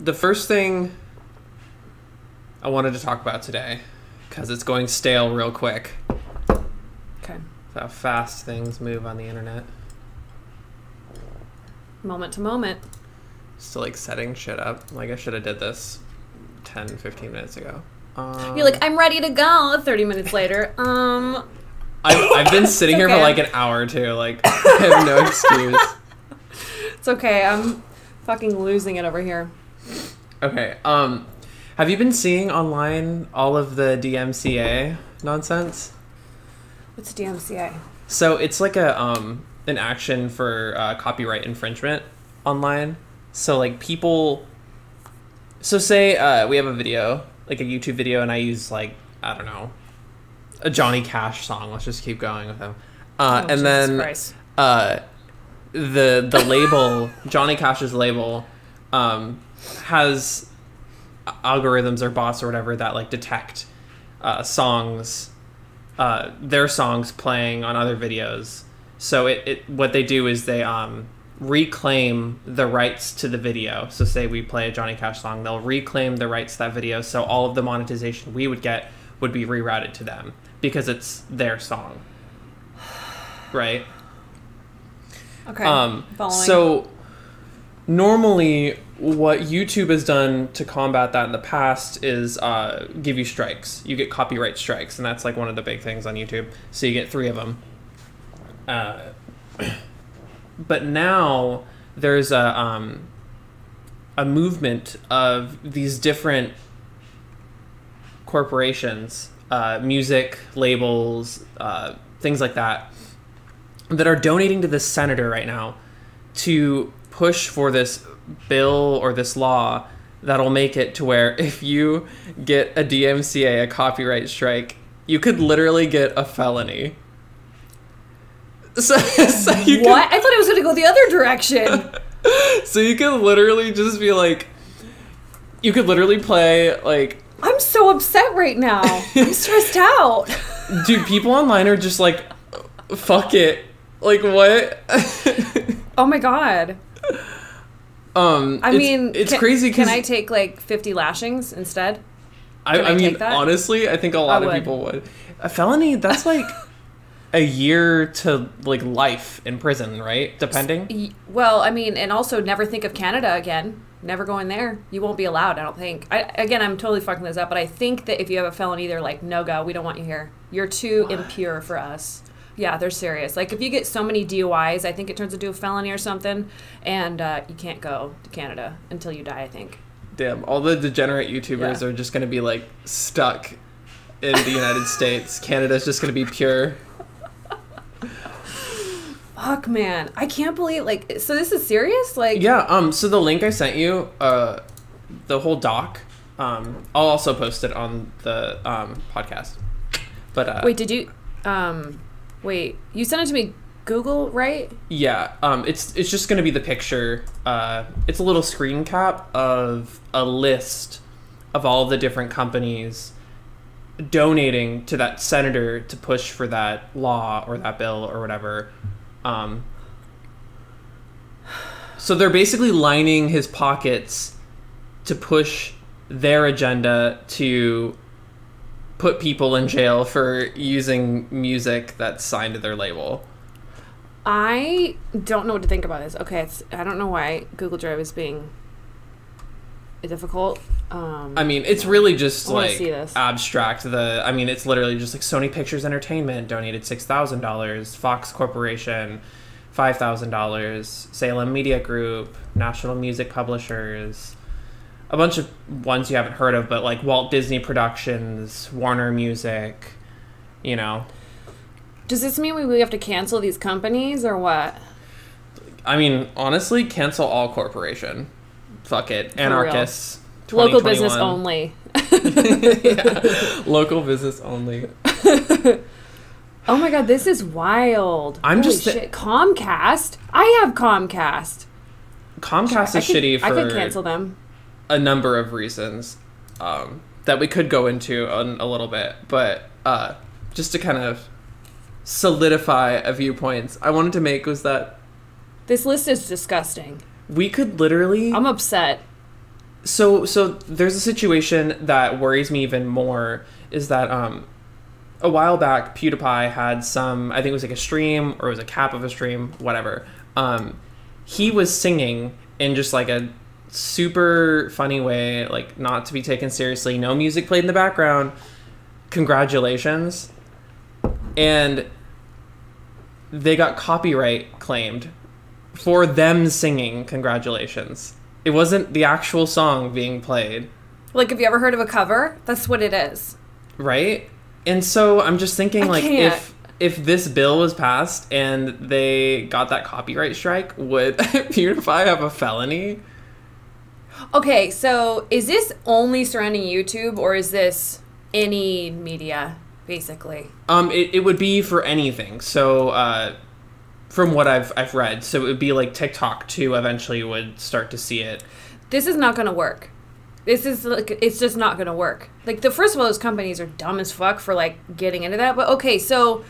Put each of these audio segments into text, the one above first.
the first thing I wanted to talk about today, because it's going stale real quick. Okay. How fast things move on the internet. Moment to moment. Still like setting shit up. Like I should have did this 10, 15 minutes ago. You're like, I'm ready to go. 30 minutes later. I've been sitting here for like an hour too. Like I have no excuse. It's okay. I'm fucking losing it over here. Okay. Have you been seeing online all of the DMCA nonsense? What's DMCA? So it's like an action for copyright infringement online. So like people. So say we have a video, like a YouTube video, and I use like, I don't know, a Johnny Cash song. Let's just keep going with him. And Jesus then Christ. the label, Johnny Cash's label, has algorithms or bots or whatever that like detect songs, their songs playing on other videos. So it what they do is they reclaim the rights to the video. So say we play a Johnny Cash song, they'll reclaim the rights to that video, so all of the monetization we would get would be rerouted to them because it's their song, right? Okay. Following. So normally what YouTube has done to combat that in the past is give you strikes. You get copyright strikes, and that's like one of the big things on YouTube. So you get 3 of them. But now there's a movement of these different corporations, music labels, things like that are donating to this senator right now to push for this bill or this law that'll make it to where if you get a DMCA, a copyright strike, you could literally get a felony. So you what? I thought it was going to go the other direction. So you could literally just be like, you could literally play like. I'm so upset right now. I'm stressed out. Dude, people online are just like, fuck it. Like what? Oh my god. I mean, it's crazy. Can I take like 50 lashings instead? I mean, honestly, I think a lot of people would. A felony, that's like a year to like life in prison, right? Depending. Well, I mean, and also never think of Canada again. Never go in there. You won't be allowed, I don't think. I'm totally fucking this up, but I think that if you have a felony, they're like, no go, we don't want you here. You're too impure for us. Yeah, they're serious. Like, if you get so many DUIs, I think it turns into a felony or something, and you can't go to Canada until you die, I think. Damn, all the degenerate YouTubers are just going to be, like, stuck in the United States. Canada's just going to be pure. Fuck, man. I can't believe, like, so this is serious? Like, yeah, so the link I sent you, the whole doc, I'll also post it on the podcast. But wait, did you... Wait, you sent it to me Google, right? Yeah, it's just going to be the picture. It's a little screen cap of a list of all the different companies donating to that senator to push for that law or that bill or whatever. So they're basically lining his pockets to push their agenda to put people in jail for using music that's signed to their label. I don't know what to think about this. Okay, I don't know why Google Drive is being difficult. I mean, it's really just like abstract. I mean, it's literally just like Sony Pictures Entertainment donated $6,000, Fox Corporation $5,000, Salem Media Group, National Music Publishers, a bunch of ones you haven't heard of, but like Walt Disney Productions, Warner Music, you know. Does this mean we have to cancel these companies or what? I mean, honestly, cancel all corporation. Fuck it. Anarchists. Local business only. Yeah. Local business only. Oh my god, this is wild. Holy shit. Comcast? I have Comcast. Comcast is shitty for... I could cancel them. A number of reasons that we could go into in a little bit. But just to kind of solidify a few points I wanted to make was that... This list is disgusting. We could literally... I'm upset. So there's a situation that worries me even more is that a while back PewDiePie had some, I think it was like a stream or it was a cap of a stream, whatever. He was singing in just like a super funny way, like not to be taken seriously, no music played in the background, congratulations, and they got copyright claimed for them singing congratulations. It wasn't the actual song being played. Like, have you ever heard of a cover? That's what it is. Right? And so I'm just thinking, like, if this bill was passed and they got that copyright strike, would PewDiePie have a felony? Okay, so is this only surrounding YouTube, or is this any media, basically? It would be for anything. So, from what I've read, so it would be like TikTok too. Eventually, would start to see it. This is not going to work. This is like, it's just not going to work. Like, first of all, those companies are dumb as fuck for like getting into that. But okay, so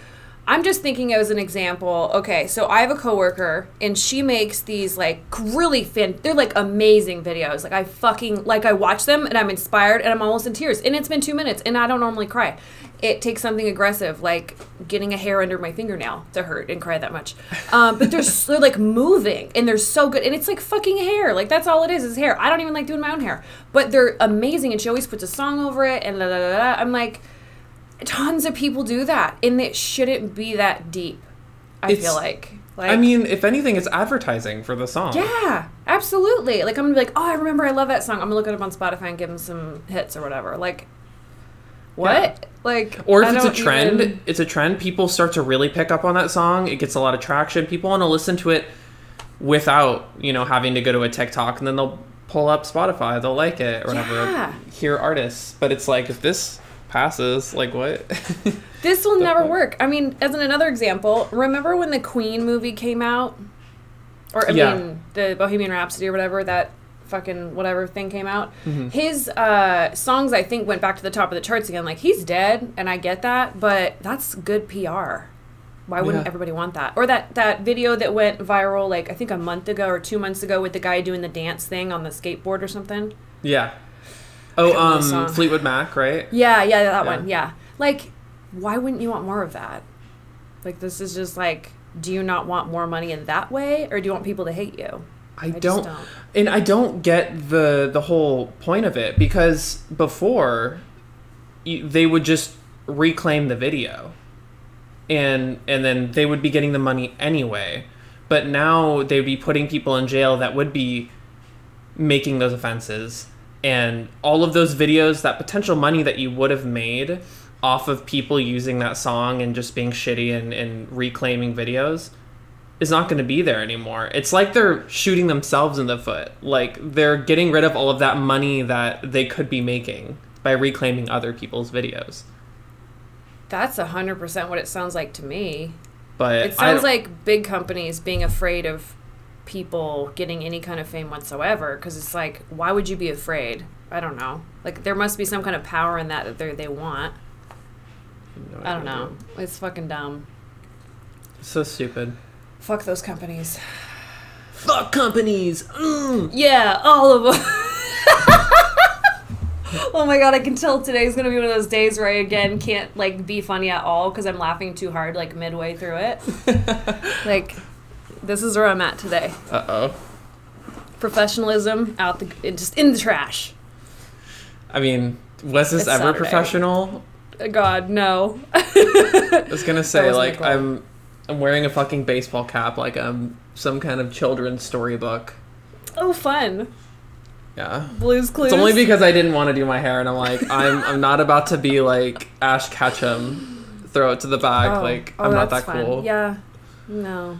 I'm just thinking as an example. Okay, so I have a coworker and she makes these like really they're like amazing videos. Like I watch them and I'm inspired and I'm almost in tears. And it's been 2 minutes and I don't normally cry. It takes something aggressive, like getting a hair under my fingernail to hurt and cry that much. But they're like moving and they're so good. And it's like fucking hair. Like that's all it is hair. I don't even like doing my own hair. But they're amazing and she always puts a song over it and la la la la. I'm like, tons of people do that. And it shouldn't be that deep, I feel like. I mean, if anything, it's advertising for the song. Yeah, absolutely. Like I'm gonna be like, oh, I remember I love that song. I'm gonna look it up on Spotify and give them some hits or whatever. Like, what? Yeah. Like, or if it's a trend, it's a trend. People start to really pick up on that song. It gets a lot of traction. People want to listen to it without, having to go to a TikTok, and then they'll pull up Spotify. They'll like it or whatever. Yeah. Hear artists, but it's like if this passes, like what? This will never work. I mean, as another example, remember when the Queen movie came out, or I mean, the Bohemian Rhapsody or whatever that fucking whatever thing came out. Mm-hmm. His songs, I think, went back to the top of the charts again. Like, he's dead, and I get that, but that's good PR. Why wouldn't everybody want that? Or that video that went viral, like, I think a month ago or 2 months ago with the guy doing the dance thing on the skateboard or something. Yeah. Oh, Fleetwood Mac, right? Yeah, that one, yeah. Like, why wouldn't you want more of that? Like, this is just like, do you not want more money in that way, or do you want people to hate you? I don't. And I don't get the whole point of it, because before they would just reclaim the video and then they would be getting the money anyway, but now they'd be putting people in jail that would be making those offenses, and all of those videos, that potential money that you would have made off of people using that song and just being shitty and reclaiming videos is not going to be there anymore. It's like they're shooting themselves in the foot. Like, they're getting rid of all of that money that they could be making by reclaiming other people's videos. That's 100% what it sounds like to me. But it sounds like big companies being afraid of people getting any kind of fame whatsoever, because it's like, why would you be afraid? I don't know. Like, there must be some kind of power in that they want. I don't know. It's fucking dumb. So stupid. Fuck those companies. Fuck companies. Yeah, all of them. Oh my god, I can tell today's gonna be one of those days where I again can't like be funny at all because I'm laughing too hard like midway through it. Like, this is where I'm at today. Uh-oh. Professionalism just in the trash. I mean, was this ever Saturday. Professional? God, no. I was gonna say, like, I'm wearing a fucking baseball cap like I'm some kind of children's storybook. Oh, fun. Yeah. Blue's Clues. It's only because I didn't want to do my hair, and I'm like, I'm not about to be like Ash Ketchum, throw it to the back. I'm not that fun. Cool. Yeah. No.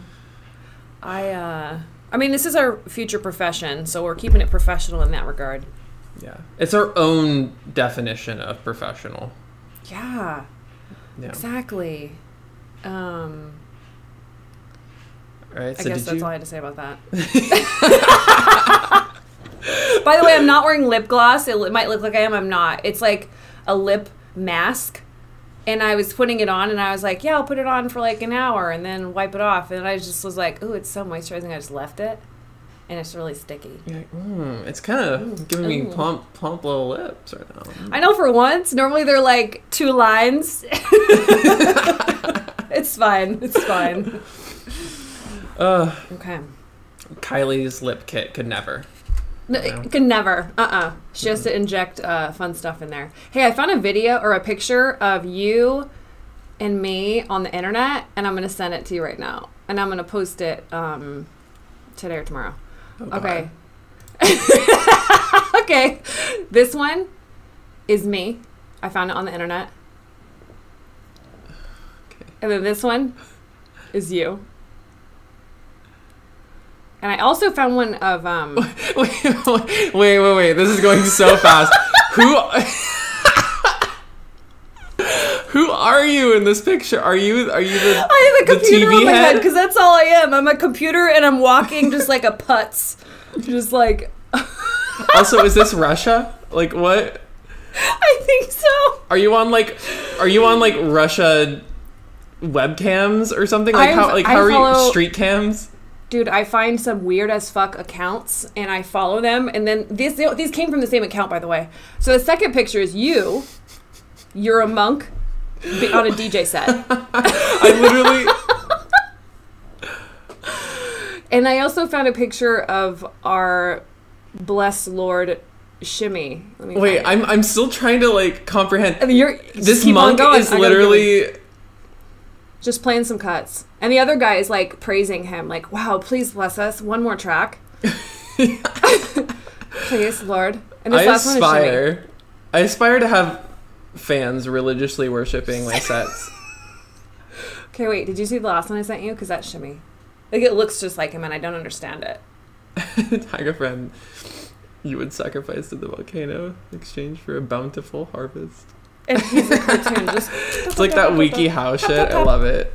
I mean, this is our future profession, so we're keeping it professional in that regard. Yeah. It's our own definition of professional. Yeah. Exactly. All right, so I guess that's all I had to say about that. By the way, I'm not wearing lip gloss. It might look like I am. I'm not. It's like a lip mask. And I was putting it on, and I was like, yeah, I'll put it on for like an hour and then wipe it off. And I just was like, ooh, it's so moisturizing. I just left it. and it's really sticky. You're like, it's kind of giving me plump little lips right now. I know for once. Normally they're like 2 lines. It's fine. It's fine. Okay. Kylie's lip kit could never. Could never. She has to inject fun stuff in there. Hey, I found a video or a picture of you and me on the internet, and I'm going to send it to you right now. And I'm going to post it today or tomorrow. Okay. Okay. This one is me. I found it on the internet. Okay. And then this one is you. And I also found one of Wait. This is going so fast. Who are you in this picture? Are you the I have a computer TV on my head? head because that's all I am. I'm a computer and I'm walking just like a putz. Just like Also, is this Russia? Like what? I think so. Are you on like Russia webcams or something? Like how are you street cams? Dude, I find some weird as fuck accounts and I follow them, and then these came from the same account, by the way. So the second picture is you. You're a monk on a DJ set. I literally. And I also found a picture of our blessed Lord shimmy. Wait, I'm still trying to like comprehend. I mean, this monk is literally just playing some cuts, and the other guy is like praising him, like, "Wow, please bless us. One more track, please, Lord." And this last one is shimmy. I aspire to have fans religiously worshiping my sets. Okay, wait. Did you see the last one I sent you? Because that's shimmy. Like, it looks just like him, and I don't understand it. Tiger friend, you would sacrifice to the volcano in exchange for a bountiful harvest. And he's a cartoon. Just it's like that Wiki How shit. I love it.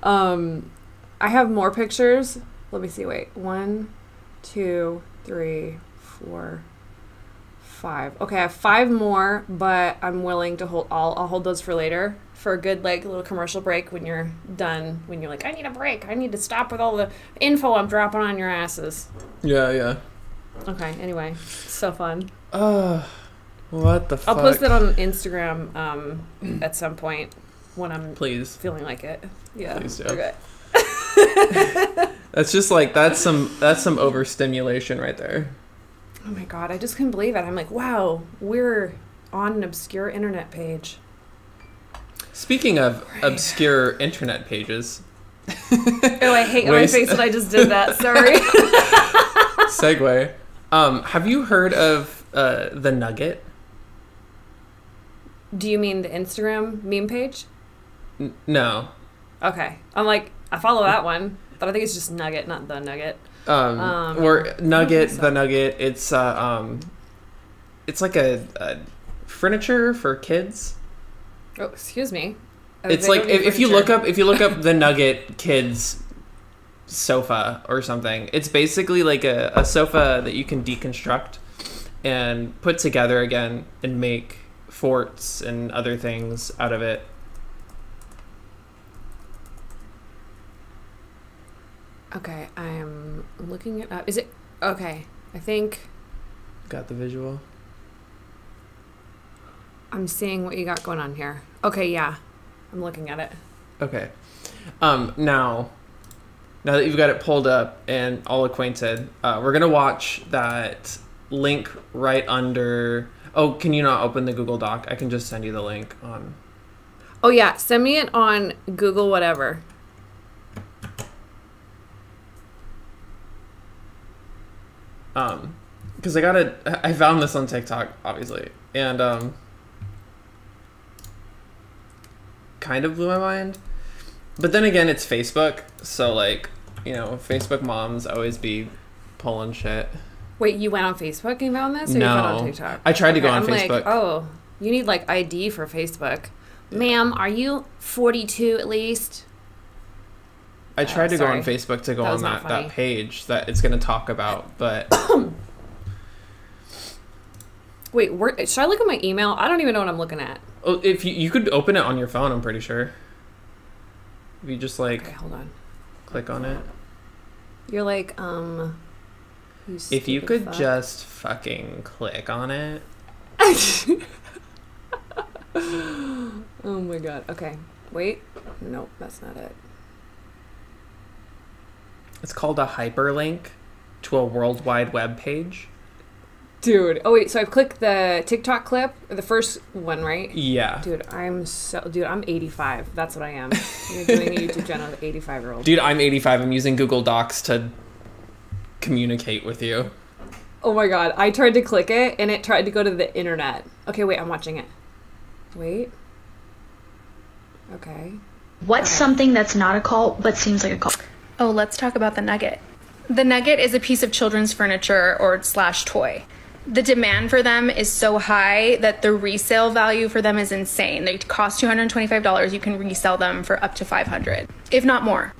I have more pictures. Let me see. Wait. 1, 2, 3, 4, 5. Okay, I have 5 more, but I'm willing to hold. I'll hold those for later for a good like little commercial break when you're done. When you're like, I need a break. I need to stop with all the info I'm dropping on your asses. Yeah. Okay. Anyway, so fun. What the fuck? I'll post it on Instagram at some point when I'm feeling like it. Yeah. Please do. Okay. That's just like that's some overstimulation right there. Oh my god, I just couldn't believe it. I'm like, wow, we're on an obscure internet page. Speaking of obscure internet pages. Oh, I hate my face that I just did that. Sorry. Segue. Have you heard of the Nugget? Do you mean the Instagram meme page? No. Okay. I'm like, I follow that one, but I think it's just Nugget, not the Nugget. Or Nugget, the Nugget. It's like a furniture for kids. Oh, excuse me. It's like if you look up the Nugget kids sofa or something, it's basically like a sofa that you can deconstruct and put together again and make forts and other things out of it. Okay, I'm looking it up. Is it okay? I think got the visual. I'm seeing what you got going on here. Okay, yeah. I'm looking at it. Okay. Now that you've got it pulled up and all acquainted, we're going to watch that link right under... Oh, can you not open the Google Doc? I can just send you the link on... Oh, yeah. Send me it on Google whatever. Because I found this on TikTok, obviously, and kind of blew my mind. But then again, it's Facebook, so like, you know, Facebook moms always be pulling shit. Wait, you went on Facebook and found this, or no, you found it on TikTok? I tried to go on I'm Facebook. Like, oh, you need like ID for Facebook, ma'am. Are you 42 at least? I tried to go on Facebook to go on that page that it's going to talk about, but... Wait, should I look at my email? I don't even know what I'm looking at. Oh, if you could open it on your phone, I'm pretty sure. If you just like... Okay, hold on. Click on it. You're like, if you could just fucking click on it. Oh my god. Okay. Wait. Nope, that's not it. It's called a hyperlink to a World Wide Web page. Dude. Oh wait, so I've clicked the TikTok clip, the first one, right? Yeah. Dude, I'm 85. That's what I am. You're doing a YouTube channel with an 85-year-old. Dude, I'm 85. I'm using Google Docs to communicate with you. Oh my god, I tried to click it and it tried to go to the internet. Okay, wait, I'm watching it. Wait. Okay. What's something that's not a cult but seems like a cult? Oh, let's talk about the Nugget. The Nugget is a piece of children's furniture or / toy. The demand for them is so high that the resale value for them is insane. They cost $225. You can resell them for up to $500, if not more.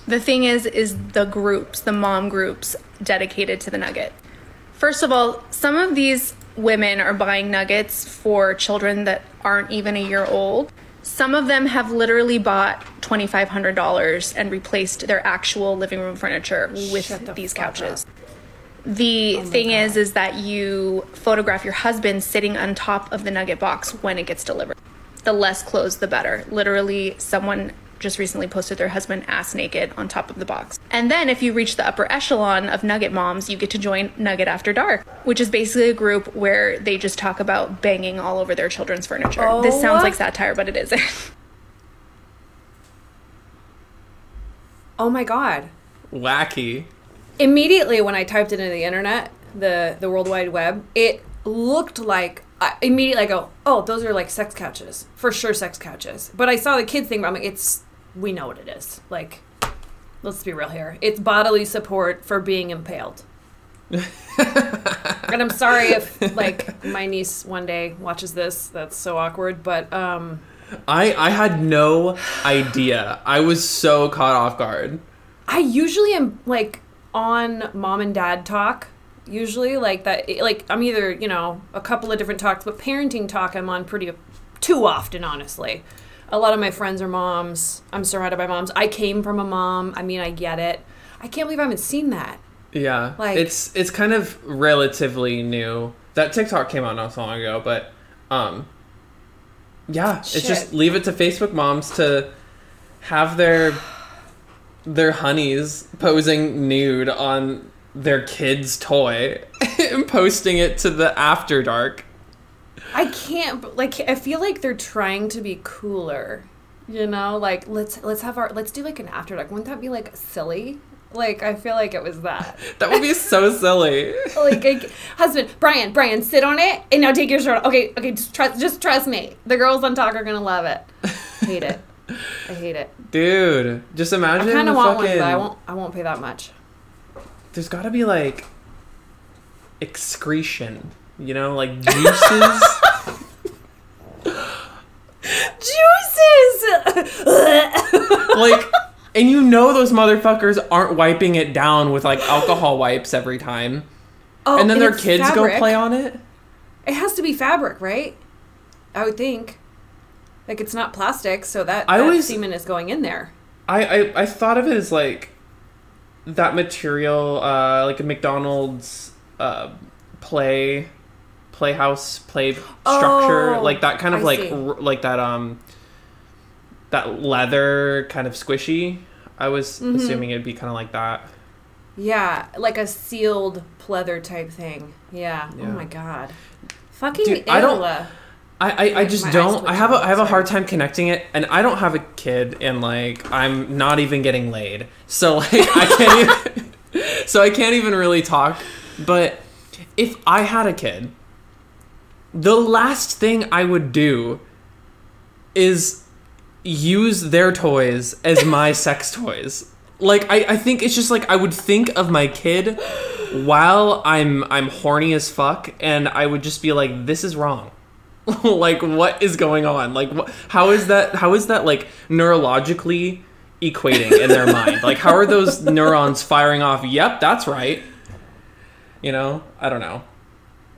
The thing is the groups, the mom groups dedicated to the Nugget. First of all, some of these women are buying Nuggets for children that aren't even a year old. Some of them have literally bought $2,500 and replaced their actual living room furniture with these couches. The thing is that you photograph your husband sitting on top of the Nugget box when it gets delivered. The less clothes, the better. Literally, someone just recently posted their husband ass naked on top of the box. And then if you reach the upper echelon of Nugget moms, you get to join Nugget After Dark, which is basically a group where they just talk about banging all over their children's furniture. Oh. This sounds like satire, but it isn't. Oh my god. Wacky. Immediately when I typed it into the internet, the World Wide Web, it looked like, immediately I go, oh, those are like sex couches. For sure sex couches. But I saw the kids thing, but I'm like, we know what it is. Like, let's be real here. It's bodily support for being impaled. And I'm sorry if, like, my niece one day watches this. That's so awkward, but, I had no idea. I was so caught off guard. I usually am, like, on mom and dad talk. Usually, like that, like I'm either, you know, a couple of different talks, but parenting talk I'm on too often, honestly. A lot of my friends are moms. I'm surrounded by moms. I came from a mom. I mean, I get it. I can't believe I haven't seen that. Yeah, like it's kind of relatively new. That TikTok came out not so long ago, but yeah, it's just leave it to Facebook moms to have their honeys posing nude on their kid's toy and posting it to the After Dark. I can't, like, I feel like they're trying to be cooler, you know, like let's do like an After Dark. Wouldn't that be like silly? Like, I feel like it was that. That would be so silly. like husband, Brian, sit on it and now take your shirt off. Okay, just trust me. The girls on talk are gonna love it. Hate it. I hate it. Dude, just imagine. I kind of want one, but I won't pay that much. There's got to be like excretion, you know, like juices. Like, and you know those motherfuckers aren't wiping it down with like alcohol wipes every time. Oh, and then their kids fabric. Go play on it. It has to be fabric, right? I would think. Like, it's not plastic, so that semen is going in there. I thought of it as, like, that material, like a McDonald's playhouse, play structure. Like, that kind of, like that, that leather kind of squishy. I was assuming it'd be kind of like that. Yeah, like a sealed pleather type thing. Yeah. Oh, my God. Fucking Illa. I just don't. I have a hard time connecting it, and I don't have a kid, and like I'm not even getting laid, so like I can't even really talk. But if I had a kid, the last thing I would do is use their toys as my sex toys. Like I think it's just like I would think of my kid while I'm horny as fuck, and I would just be like, this is wrong. Like, what is going on? Like, how is that like neurologically equating in their mind? Like, how are those neurons firing off? Yep, that's right. You know, I don't know.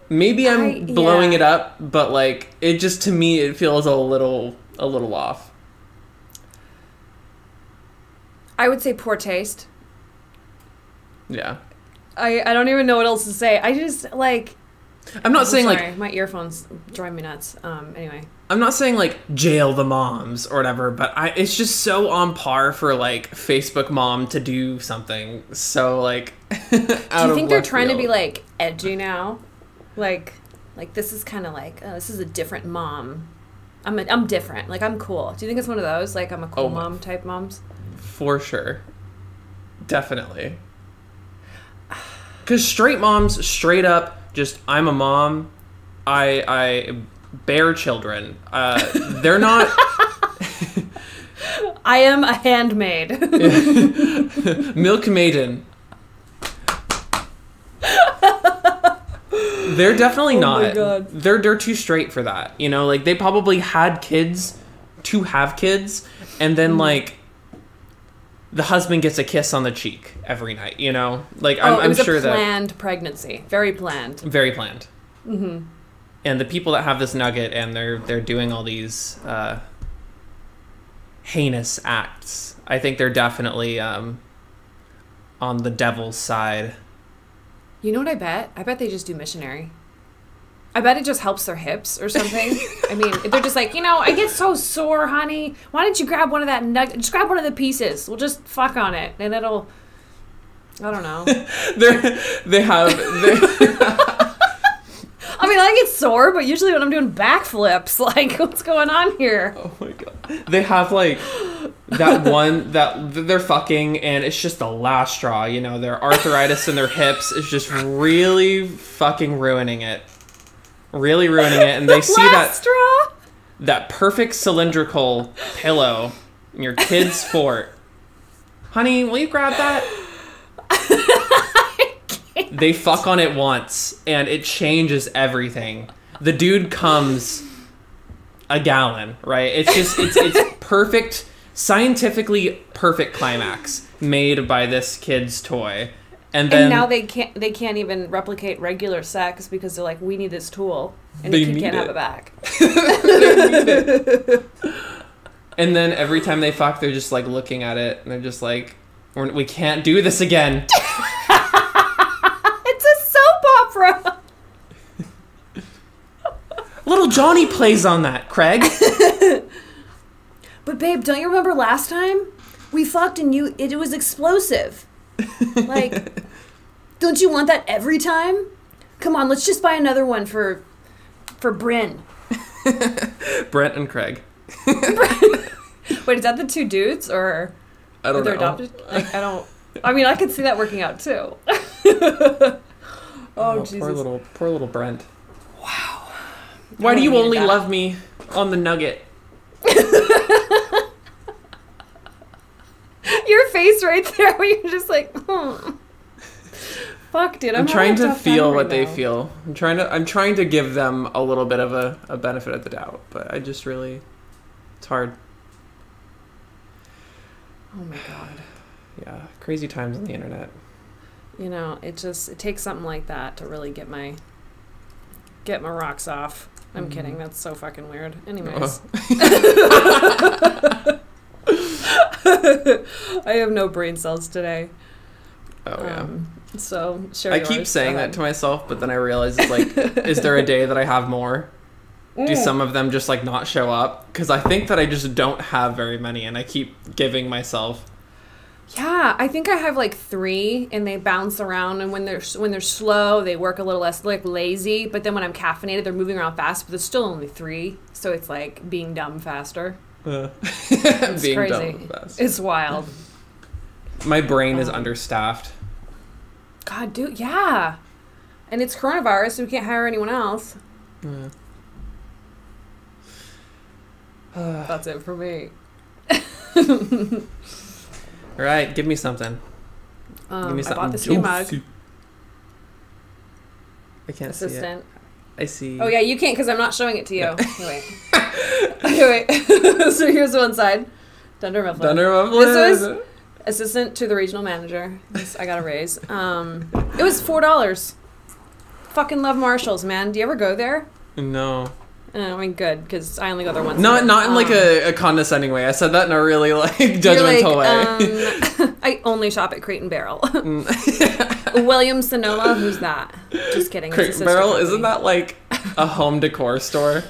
Maybe I'm blowing it up, but like, it just, to me, it feels a little off. I would say poor taste. Yeah. I don't even know what else to say. I just, like... I'm not saying, sorry, like... my earphones drive me nuts. Anyway. I'm not saying, like, jail the moms or whatever, but it's just so on par for, like, Facebook mom to do something so, like, Do you think they're trying to be, like, edgy now? Like this is kind of like, oh, this is a different mom. I'm different. Like, I'm cool. Do you think it's one of those? Like, I'm a cool mom type moms? For sure. Definitely. Because straight moms, straight up, just, I'm a mom, I bear children. They're not... I am a handmaid. Milk maiden. They're definitely not. My God. They're too straight for that. You know, like, they probably had kids to have kids, and then, like, the husband gets a kiss on the cheek every night, you know? Like, I'm sure that... it was a planned pregnancy. Very planned. Very planned. Mm-hmm. And the people that have this nugget and they're doing all these heinous acts, I think they're definitely on the devil's side. You know what I bet? I bet they just do missionary. I bet it just helps their hips or something. I mean, they're just like, I get so sore, honey. Why don't you grab one of that nugget? Just grab one of the pieces. We'll just fuck on it, and it'll... I don't know. They have... I mean, I get sore, but usually when I'm doing backflips, like, what's going on here? Oh my God. They have, like, that one that they're fucking, and it's just the last straw, their arthritis in their hips is just really fucking ruining it. Really ruining it, and they see that perfect cylindrical pillow in your kid's fort. Honey, will you grab that? They fuck on it once, and it changes everything. The dude comes a gallon, right? It's just, it's perfect, scientifically perfect climax made by this kid's toy. And now they can't even replicate regular sex because they're like, we need this tool, and the kid can't have it back. And then every time they fuck, they're just like looking at it, and they're just like, we can't do this again. It's a soap opera. Little Johnny plays on that, Craig. But babe, don't you remember last time we fucked and it was explosive? Like, don't you want that every time? Come on, let's just buy another one for Bryn. Brent and Craig. Wait, is that the two dudes or I don't know. Adopted? Like, I mean, I could see that working out too. Oh, Jesus. Poor little Brent. Wow. Why do you only love me on the Nugget? Your face right there where you're just like, fuck, dude. I'm trying to feel what they feel. I'm trying to give them a little bit of a benefit of the doubt, but I just really, it's hard. Oh my God. Yeah, crazy times on the internet. It takes something like that to really get my rocks off. I'm kidding. That's so fucking weird. Anyways. I have no brain cells today. Oh, yeah. So, share I yours. keep saying that to myself, but then I realize it's like, is there a day that I have more? Do some of them just, like, not show up? Because I think that I just don't have very many, and I keep giving myself... Yeah, I think I have, like, 3, and they bounce around, and when they're slow, they work a little less, like, lazy, but then when I'm caffeinated, they're moving around fast, but there's still only 3, so it's, like, being dumb faster. It's being crazy. Dumb fast. It's wild. My brain is understaffed. God, dude, yeah. And it's coronavirus, so we can't hire anyone else. That's it for me. All right, give me something. Give me something. I bought this new mug. I can't Assistant. see it. I see. Oh, yeah, you can't because I'm not showing it to you. No. Wait. So here's one side. Dunder Mifflin. This was assistant to the regional manager. I got a raise. It was $4. Fucking love Marshalls, man. Do you ever go there? No. I mean, good, because I only go there once. Not in like a condescending way. I said that in a really like judgmental way. I only shop at Crate and Barrel. Williams Sonoma, who's that? Just kidding. Crate and Barrel, isn't that like a home decor store?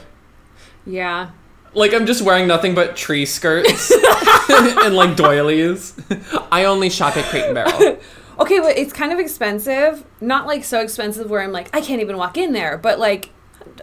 Yeah. Like, I'm just wearing nothing but tree skirts and like doilies. I only shop at Crate and Barrel. Okay, but it's kind of expensive. Not like so expensive where I'm like, I can't even walk in there, but like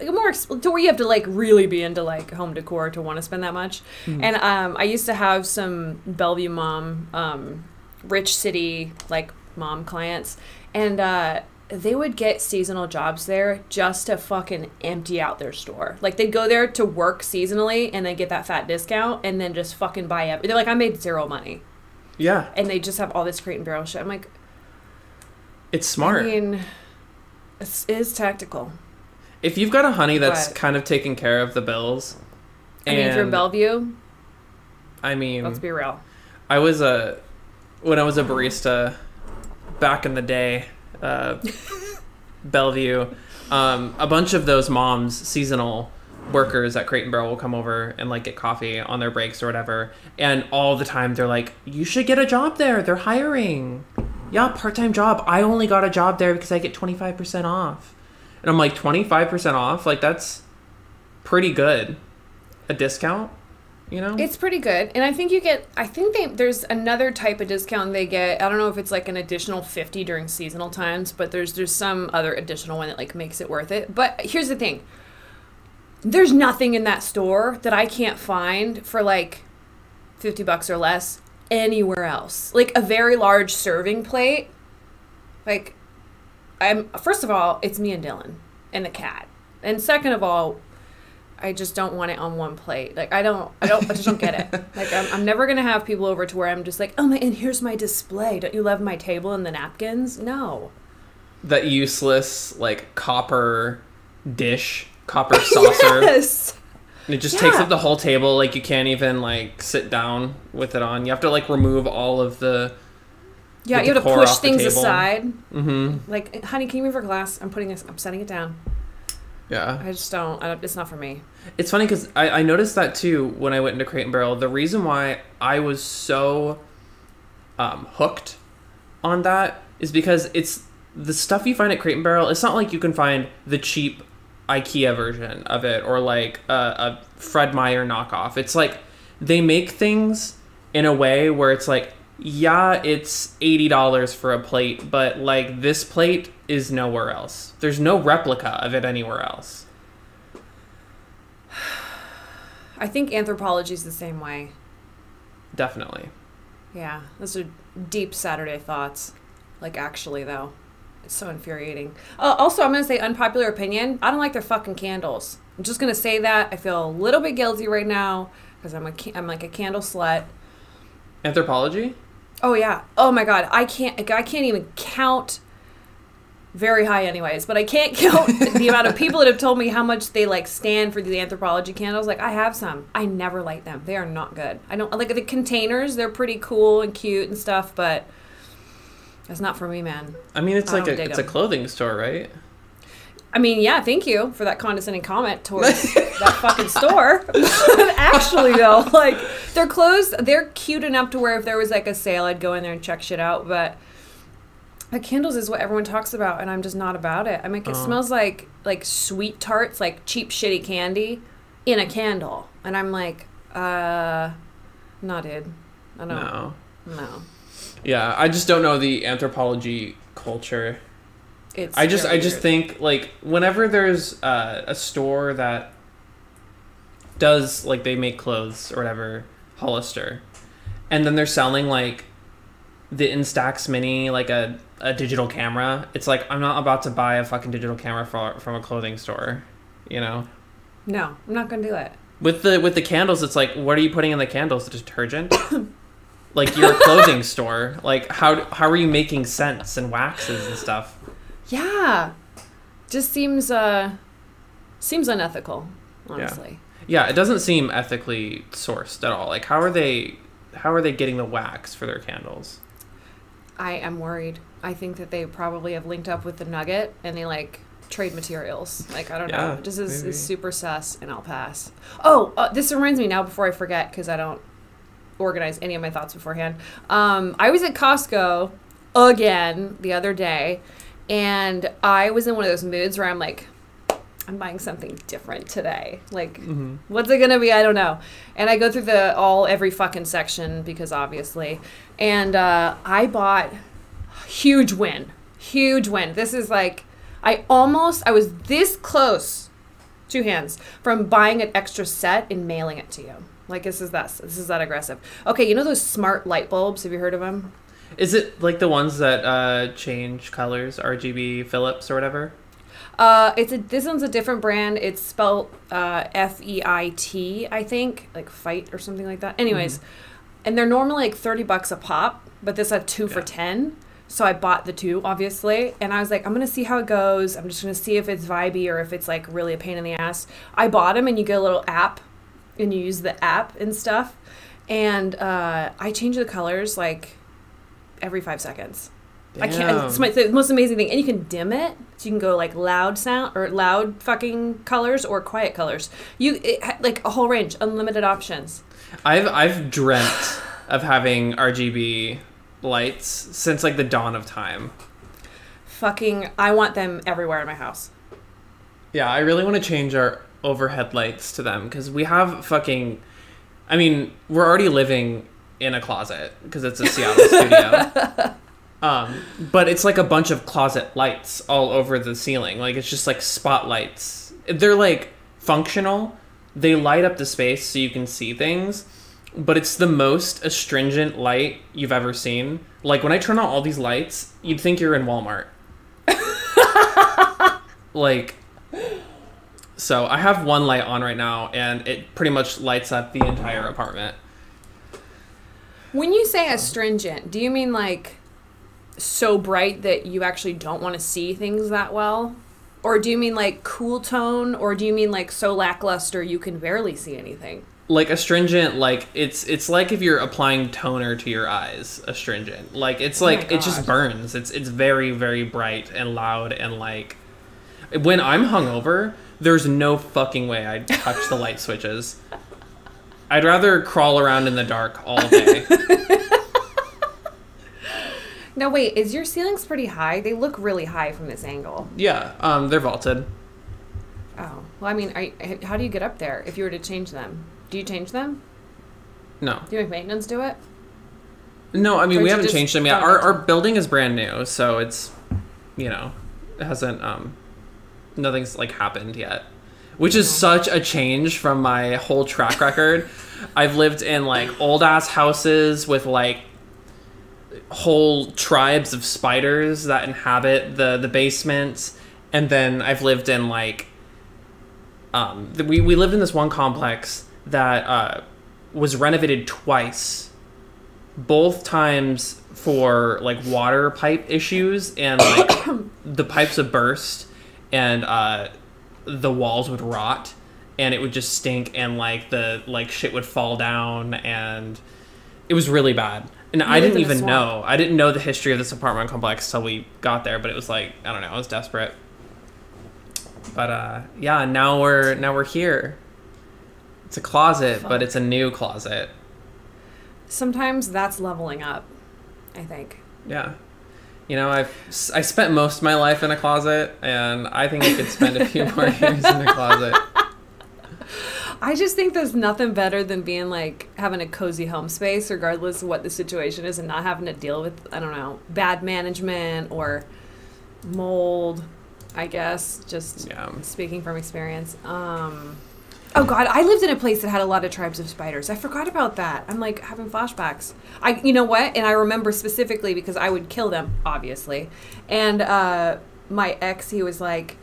more to where you have to like really be into like home decor to want to spend that much. And I used to have some Bellevue mom, rich city like mom clients, and they would get seasonal jobs there just to fucking empty out their store. Like, they'd go there to work seasonally and then get that fat discount and then just fucking buy everything. They're like, I made zero money. Yeah. And they just have all this Crate and Barrel shit. I'm like, it's smart. I mean, it is tactical. If you've got a honey that's kind of taking care of the bills. I mean, if you're Bellevue, I mean, let's be real. When I was a barista back in the day, Bellevue, a bunch of those moms, seasonal workers at Crate and Barrel will come over and like get coffee on their breaks or whatever, and all the time they're like, you should get a job there, they're hiring. Yeah, part-time job. I only got a job there because I get 25% off. And I'm like, 25% off? Like, that's pretty good. A discount, you know? It's pretty good. And I think there's another type of discount they get. I don't know if it's like an additional 50 during seasonal times, but there's some other additional one that like makes it worth it. But here's the thing. There's nothing in that store that I can't find for like $50 or less anywhere else. Like a very large serving plate. Like, first of all, it's me and Dylan and the cat. And second of all, I just don't want it on one plate. Like, I just don't get it. Like, I'm never going to have people over to where I'm just like, oh my, and here's my display. Don't you love my table and the napkins? No. That useless, like, copper dish, copper saucer. Yes. And it just takes up the whole table. Like, you can't even, like, sit down with it on. You have to, like, remove all of the Yeah, you have to push things table aside. Mm-hmm. Like, honey, can you move your glass? I'm setting it down. Yeah. I just don't, it's not for me. It's funny because I noticed that too when I went into Crate and Barrel. The reason why I was so hooked on that is because it's the stuff you find at Crate and Barrel. It's not like you can find the cheap IKEA version of it or like a Fred Meyer knockoff. It's like they make things in a way where it's like, yeah, it's $80 for a plate, but like this plate is nowhere else. There's no replica of it anywhere else. I think Anthropology is the same way. Definitely. Yeah, those are deep Saturday thoughts. Like, actually, though. It's so infuriating. Also, I'm going to say unpopular opinion. I don't like their fucking candles. I'm just going to say that. I feel a little bit guilty right now because I'm like a candle slut. Anthropology? Oh, yeah. Oh, my God. I can't even count very high anyways, but I can't count the amount of people that have told me how much they like stand for the Anthropology candles. Like, I have some. I never light them. They are not good. I don't like the containers. They're pretty cool and cute and stuff, but that's not for me, man. I mean, it's like it's a clothing store, right? I mean, yeah, thank you for that condescending comment towards that fucking store. Actually, though, like, their clothes, they're cute enough to where if there was like a sale, I'd go in there and check shit out, but the candles is what everyone talks about, and I'm just not about it. I mean, it smells like sweet tarts, like cheap, shitty candy in a candle. And I'm like, no, dude. I don't. No. Yeah, I just don't know the Anthropology culture. I just think, like, whenever there's a store that does, like, they make clothes or whatever, Hollister, and then they're selling, like, the Instax Mini, like a digital camera, it's like, I'm not about to buy a fucking digital camera from a clothing store, you know? No, I'm not gonna do it. With the candles, it's like, what are you putting in the candles? Detergent? Like, you're a clothing store. Like, how are you making scents and waxes and stuff? Yeah. Just seems unethical, honestly. Yeah, it doesn't seem ethically sourced at all. Like, how are they getting the wax for their candles? I am worried. I think that they probably have linked up with the Nugget and they like trade materials. Like, I don't know. This is super sus, and I'll pass. Oh, this reminds me now before I forget, because I don't organize any of my thoughts beforehand. I was at Costco again the other day, and I was in one of those moods where I'm like, I'm buying something different today. Like, what's it gonna be? I don't know. And I go through every fucking section because obviously, and I bought huge win. This is like, I was this close, 2 hands, from buying an extra set and mailing it to you. Like, this is that aggressive. Okay, you know those smart light bulbs? Have you heard of them? Is it like the ones that change colors, RGB Philips or whatever? This one's a different brand. It's spelled FEIT, I think, like fight or something like that. Anyways, and they're normally like $30 a pop, but this had 2 for $10. So I bought the 2, obviously, and I was like, I'm gonna see how it goes. I'm just gonna see if it's vibey or if it's like really a pain in the ass. I bought them, and you get a little app, and you use the app and stuff, and I change the colors like every 5 seconds. Damn. I can't. It's the most amazing thing, and you can dim it, so you can go like loud sound or loud fucking colors or quiet colors. Like a whole range, unlimited options. I've dreamt of having RGB lights since like the dawn of time. Fucking, I want them everywhere in my house. Yeah, I really want to change our overhead lights to them because we have fucking. I mean, we're already living in a closet because it's a Seattle studio. But it's like a bunch of closet lights all over the ceiling. Like, it's just like spotlights. They're like functional. They light up the space so you can see things. But it's the most astringent light you've ever seen. Like, when I turn on all these lights, you'd think you're in Walmart. Like, so I have one light on right now, and it pretty much lights up the entire apartment. When you say astringent, do you mean like so bright that you actually don't want to see things that well? Or do you mean like cool tone? Or do you mean like so lackluster you can barely see anything? Like astringent, like it's like if you're applying toner to your eyes, astringent. Like, it's like, it just burns. It's very, very bright and loud, and like, when I'm hungover, there's no fucking way I'd touch the light switches. I'd rather crawl around in the dark all day. Now wait, is your ceilings pretty high? They look really high from this angle. Yeah, they're vaulted. Oh, well, I mean, how do you get up there if you were to change them? Do you change them? No. Do you make maintenance do it? No, I mean, Or we you haven't just changed them yet. don't Our building is brand new, so it's, you know, it hasn't, nothing's like happened yet. Which is such a change from my whole track record. I've lived in like old ass houses with like whole tribes of spiders that inhabit the basements, and then I've lived in like we lived in this one complex that was renovated twice, both times for like water pipe issues, and like the pipes would burst and the walls would rot and it would just stink, and like the like shit would fall down, and it was really bad. And I didn't even know. I didn't know the history of this apartment complex till we got there, but it was like, I don't know, I was desperate. But yeah, now we're here. It's a closet, but it's a new closet. Sometimes that's leveling up, I think. Yeah. You know, I spent most of my life in a closet, and I think I could spend a few more years in a closet. I just think there's nothing better than being like having a cozy home space, regardless of what the situation is, and not having to deal with, I don't know, bad management or mold, I guess. Just speaking from experience. Oh God, I lived in a place that had a lot of tribes of spiders. I forgot about that. I'm like having flashbacks. You know what? And I remember specifically because I would kill them, obviously. And my ex, he was like,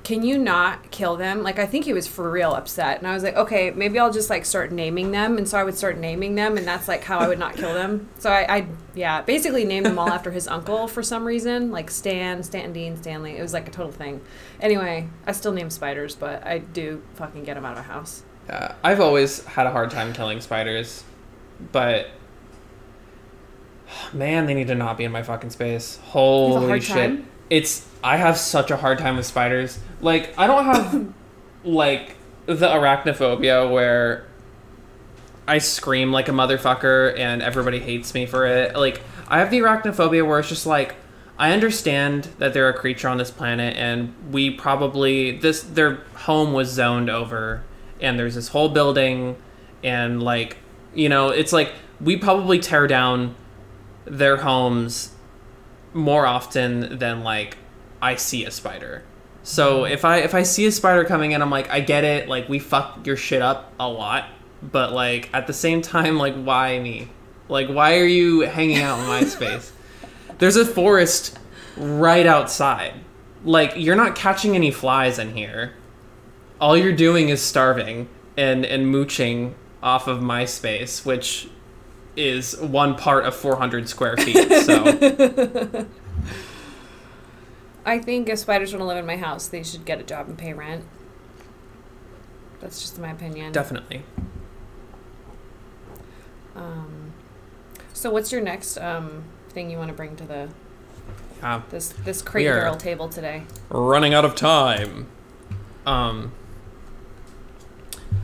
can you not kill them? Like, I think he was for real upset. And I was like, okay, maybe I'll just like start naming them. And so I would start naming them, and that's like how I would not kill them. So I basically named them all after his uncle for some reason, like Stan, Dean, Stanley. It was like a total thing. Anyway, I still name spiders, but I do fucking get them out of my house. Yeah, I've always had a hard time killing spiders, but man, they need to not be in my fucking space. Holy shit. I have such a hard time with spiders. Like, I don't have like the arachnophobia where I scream like a motherfucker and everybody hates me for it. Like, I have the arachnophobia where it's just like, I understand that they're a creature on this planet, and we probably their home was zoned over, and there's this whole building, and like, you know, it's like we probably tear down their homes more often than like I see a spider. So if I see a spider coming in, I'm like, I get it, like we fuck your shit up a lot, but like at the same time, like why me? Like why are you hanging out in my space? There's a forest right outside. Like, you're not catching any flies in here. All you're doing is starving and mooching off of my space, which is 1 part of 400 square feet, so... I think if spiders want to live in my house, they should get a job and pay rent. That's just my opinion. Definitely. So what's your next thing you want to bring to the this crate we are barrel table today? Running out of time.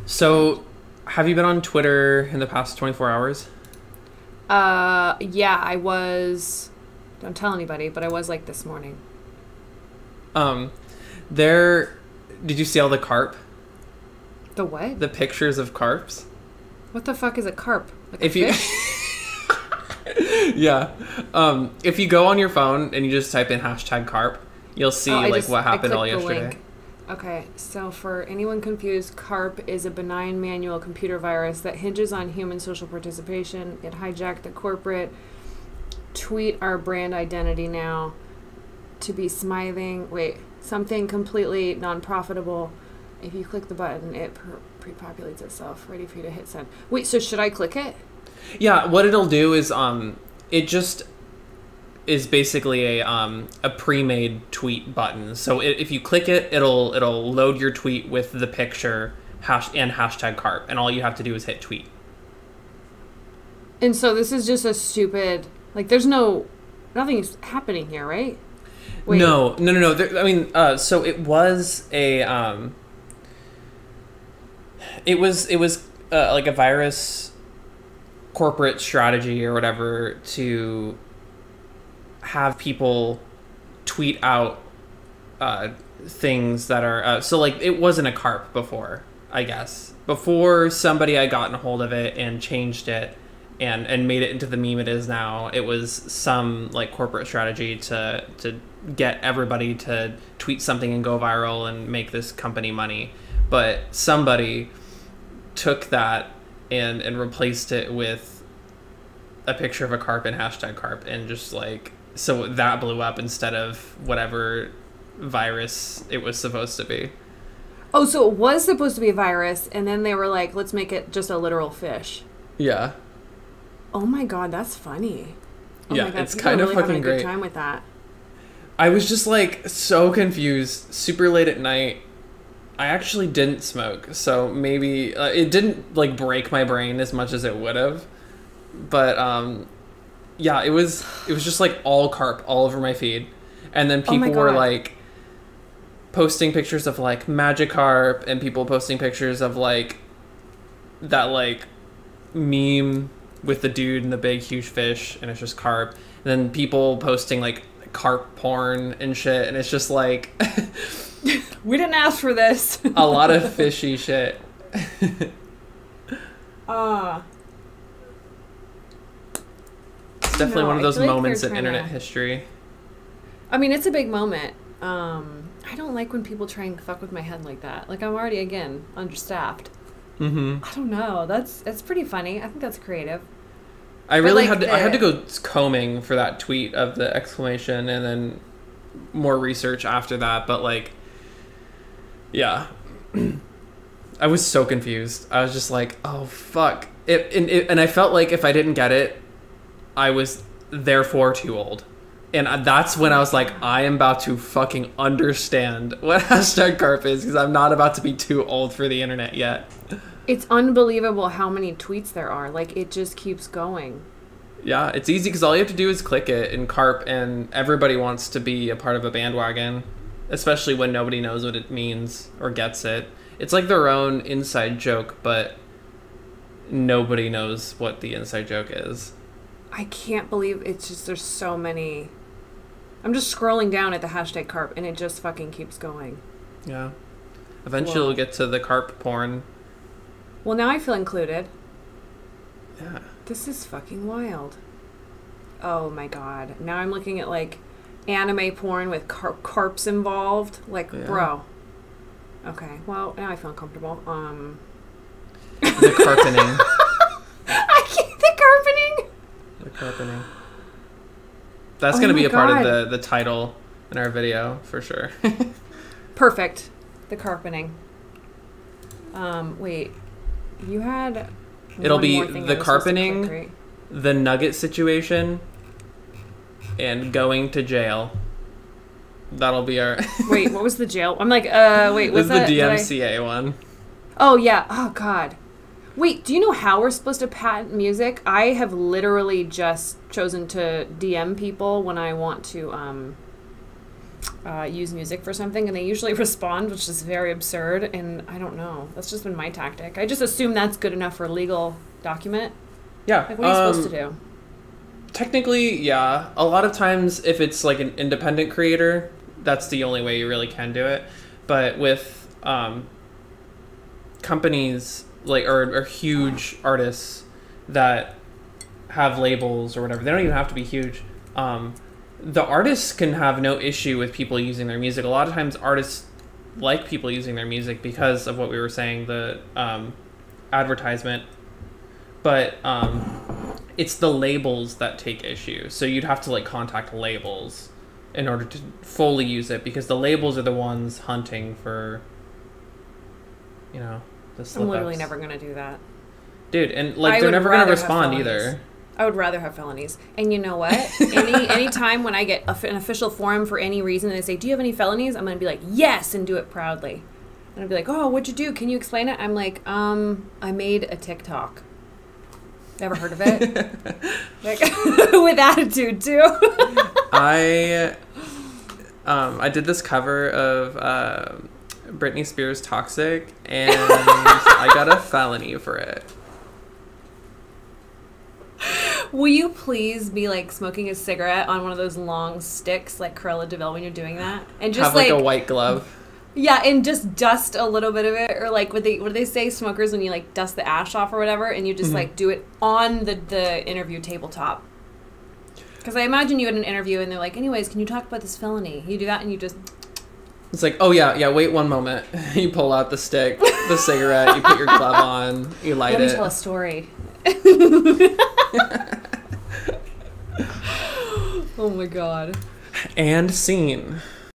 So have you been on Twitter in the past 24 hours? Yeah, I was. Don't tell anybody, but I was like this morning. Did you see all the carp? The what? The pictures of carps? What the fuck is a carp? Like a If you fish? Yeah. If you go on your phone and you just type in #carp, you'll see what happened all yesterday. Link. Okay, so for anyone confused, CARP is a benign manual computer virus that hinges on human social participation. It hijacked the corporate tweet our brand identity now to be something completely non-profitable. If you click the button, it pre-populates itself, ready for you to hit send. Wait, so should I click it? Yeah, what it'll do is it just is basically a pre-made tweet button. So if you click it, it'll load your tweet with the picture and #carp, and all you have to do is hit tweet. And so this is just a stupid, like, there's nothing's happening here, right? Wait. No. So it was like a virus corporate strategy or whatever to have people tweet out things that are so like it wasn't a carp before, I guess. Before somebody had gotten a hold of it and changed it and made it into the meme it is now, it was some like corporate strategy to get everybody to tweet something and go viral and make this company money. But somebody took that and replaced it with a picture of a carp and #carp, and just like, so that blew up instead of whatever virus it was supposed to be. Oh, so it was supposed to be a virus, and then they were like, let's make it just a literal fish. Yeah. Oh my god, that's funny. Oh yeah, my God, it's kind of really fucking great. Good time with that. I was just like so confused, super late at night. I actually didn't smoke, so maybe it didn't like break my brain as much as it would have. But yeah, it was just like all carp all over my feed, and then people were like posting pictures of like Magikarp, and people posting pictures of like that like meme with the dude and the big huge fish, and it's just carp. And then people posting like carp porn and shit, and it's just like we didn't ask for this. A lot of fishy shit. It's definitely one of those moments in internet history. I mean, it's a big moment. I don't like when people try and fuck with my head like that. Like, I'm already, again, understaffed. Mm-hmm. I don't know. That's pretty funny. I think that's creative. I really had to go combing for that tweet of the exclamation, and then more research after that. But like, yeah, I was so confused. I was just like, oh fuck it, and I felt like if I didn't get it, I was therefore too old. And that's when I was like, I am about to fucking understand what #carp is, because I'm not about to be too old for the internet yet. It's unbelievable how many tweets there are. Like, it just keeps going. Yeah, it's easy because all you have to do is click it and carp, and everybody wants to be a part of a bandwagon, especially when nobody knows what it means or gets it. It's like their own inside joke, but nobody knows what the inside joke is. I can't believe it's just, there's so many. I'm just scrolling down at the hashtag carp and it just fucking keeps going. Yeah. Eventually we'll get to the carp porn. Well, now I feel included. Yeah. This is fucking wild. Oh my god. Now I'm looking at like anime porn with carps involved. Like, bro. Okay. Well, now I feel uncomfortable. The carpening. I can't. The carpening. The carpening. That's going to be a part of the title in our video, for sure. Perfect. The carpening. Wait. You had... It'll be the carpening, the Nugget situation, and going to jail. That'll be our... Wait, what was the jail? I'm like, wait, what's that? This is the DMCA one. Oh, yeah. Oh, God. Wait, do you know how we're supposed to patent music? I have literally just chosen to DM people when I want to use music for something, and they usually respond, which is very absurd, and I don't know. That's just been my tactic. I just assume that's good enough for a legal document. Yeah. Like, what are you supposed to do? Technically, yeah. A lot of times, if it's like an independent creator, that's the only way you really can do it. But with companies... like or huge artists that have labels or whatever, they don't even have to be huge. The artists can have no issue with people using their music. A lot of times artists like people using their music because of what we were saying, the advertisement, but it's the labels that take issue. So you'd have to like contact labels in order to fully use it, because the labels are the ones hunting for, you know, I'm literally never going to do that. Dude, and like they're never going to respond either. I would rather have felonies. And you know what? Any time when I get an official forum for any reason and they say, do you have any felonies? I'm going to be like, yes, and do it proudly. And I'd be like, oh, what'd you do? Can you explain it? I'm like, I made a TikTok. Never heard of it? Like, with attitude, too. I did this cover of... Britney Spears' Toxic, and I got a felony for it. Will you please be like smoking a cigarette on one of those long sticks like Cruella de Vil when you're doing that, and just have like a white glove? Yeah, and just dust a little bit of it, or like what do they say, smokers, when you like dust the ash off or whatever, and you just like do it on the interview tabletop. Because I imagine you had an interview and they're like, anyways, can you talk about this felony? You do that and you just... It's like, oh yeah, wait one moment. You pull out the stick, the cigarette, you put your glove on, you light it. Let me tell a story. Oh my god. And scene.